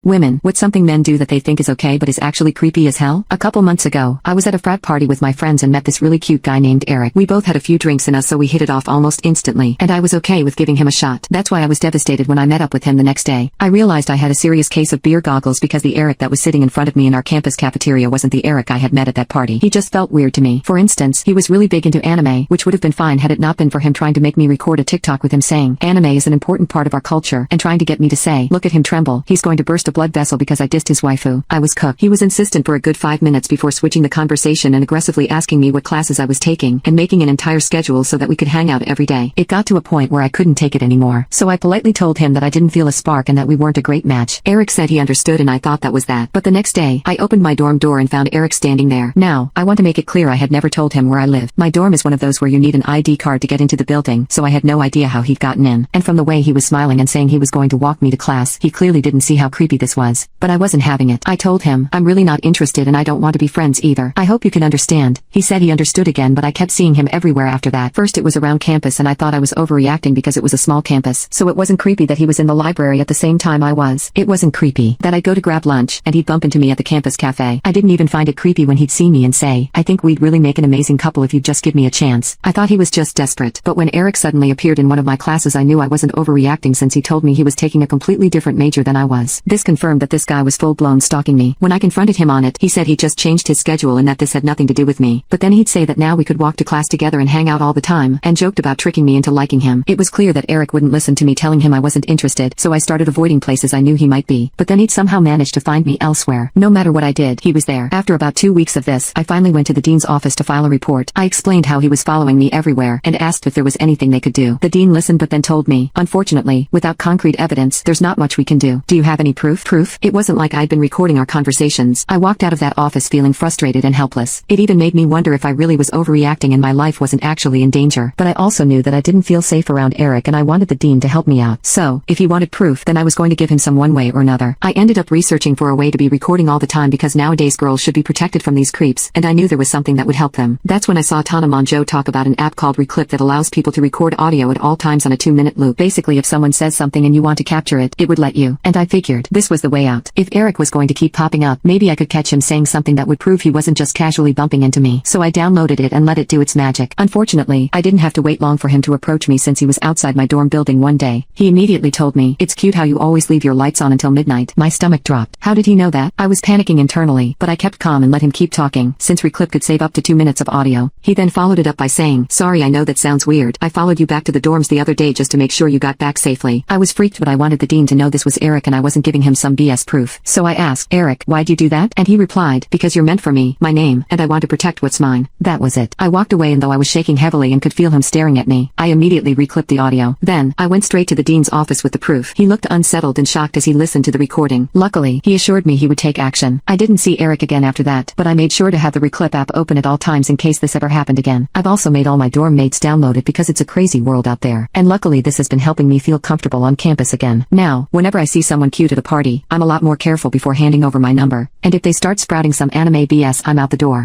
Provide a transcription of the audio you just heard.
Women, what's something men do that they think is okay but is actually creepy as hell? A couple months ago, I was at a frat party with my friends and met this really cute guy named Eric. We both had a few drinks in us, so we hit it off almost instantly, and I was okay with giving him a shot. That's why I was devastated when I met up with him the next day. I realized I had a serious case of beer goggles because the Eric that was sitting in front of me in our campus cafeteria wasn't the Eric I had met at that party. He just felt weird to me. For instance, he was really big into anime, which would have been fine had it not been for him trying to make me record a TikTok with him saying, "Anime is an important part of our culture," and trying to get me to say, "Look at him tremble, he's going to burst a blood vessel because I dissed his waifu." I was cooked. He was insistent for a good 5 minutes before switching the conversation and aggressively asking me what classes I was taking and making an entire schedule so that we could hang out every day. It got to a point where I couldn't take it anymore, so I politely told him that I didn't feel a spark and that we weren't a great match. Eric said he understood and I thought that was that. But the next day, I opened my dorm door and found Eric standing there. Now, I want to make it clear I had never told him where I live. My dorm is one of those where you need an ID card to get into the building, so I had no idea how he'd gotten in. And from the way he was smiling and saying he was going to walk me to class, he clearly didn't see how creepy this was. But I wasn't having it. I told him, "I'm really not interested and I don't want to be friends either. I hope you can understand." He said he understood again, but I kept seeing him everywhere after that. First it was around campus and I thought I was overreacting because it was a small campus, so it wasn't creepy that he was in the library at the same time I was. It wasn't creepy that I'd go to grab lunch and he'd bump into me at the campus cafe. I didn't even find it creepy when he'd see me and say, "I think we'd really make an amazing couple if you'd just give me a chance." I thought he was just desperate. But when Eric suddenly appeared in one of my classes, I knew I wasn't overreacting since he told me he was taking a completely different major than I was. This confirmed that this guy was full-blown stalking me. When I confronted him on it, he said he just changed his schedule and that this had nothing to do with me. But then he'd say that now we could walk to class together and hang out all the time, and joked about tricking me into liking him. It was clear that Eric wouldn't listen to me telling him I wasn't interested, so I started avoiding places I knew he might be. But then he'd somehow managed to find me elsewhere. No matter what I did, he was there. After about 2 weeks of this, I finally went to the dean's office to file a report. I explained how he was following me everywhere, and asked if there was anything they could do. The dean listened but then told me, "Unfortunately, without concrete evidence, there's not much we can do. Do you have any proof?" It wasn't like I'd been recording our conversations. I walked out of that office feeling frustrated and helpless. It even made me wonder if I really was overreacting and my life wasn't actually in danger. But I also knew that I didn't feel safe around Eric and I wanted the dean to help me out. So, if he wanted proof, then I was going to give him some one way or another. I ended up researching for a way to be recording all the time because nowadays girls should be protected from these creeps, and I knew there was something that would help them. That's when I saw Tana Mongeau talk about an app called Reclip that allows people to record audio at all times on a 2-minute loop. Basically, if someone says something and you want to capture it, it would let you. And I figured, this was the way out. If Eric was going to keep popping up, maybe I could catch him saying something that would prove he wasn't just casually bumping into me. So I downloaded it and let it do its magic. Unfortunately, I didn't have to wait long for him to approach me since he was outside my dorm building one day. He immediately told me, "It's cute how you always leave your lights on until midnight." My stomach dropped. How did he know that? I was panicking internally, but I kept calm and let him keep talking, since Reclip could save up to 2 minutes of audio. He then followed it up by saying, "Sorry, I know that sounds weird. I followed you back to the dorms the other day just to make sure you got back safely." I was freaked, but I wanted the dean to know this was Eric and I wasn't giving him some BS proof. So I asked, "Eric, why'd you do that?" And he replied, "Because you're meant for me, my name, and I want to protect what's mine." That was it. I walked away, and though I was shaking heavily and could feel him staring at me, I immediately reclipped the audio. Then, I went straight to the dean's office with the proof. He looked unsettled and shocked as he listened to the recording. Luckily, he assured me he would take action. I didn't see Eric again after that, but I made sure to have the Reclip app open at all times in case this ever happened again. I've also made all my dorm mates download it because it's a crazy world out there. And luckily this has been helping me feel comfortable on campus again. Now, whenever I see someone cute at a party, I'm a lot more careful before handing over my number. And if they start sprouting some anime BS, I'm out the door.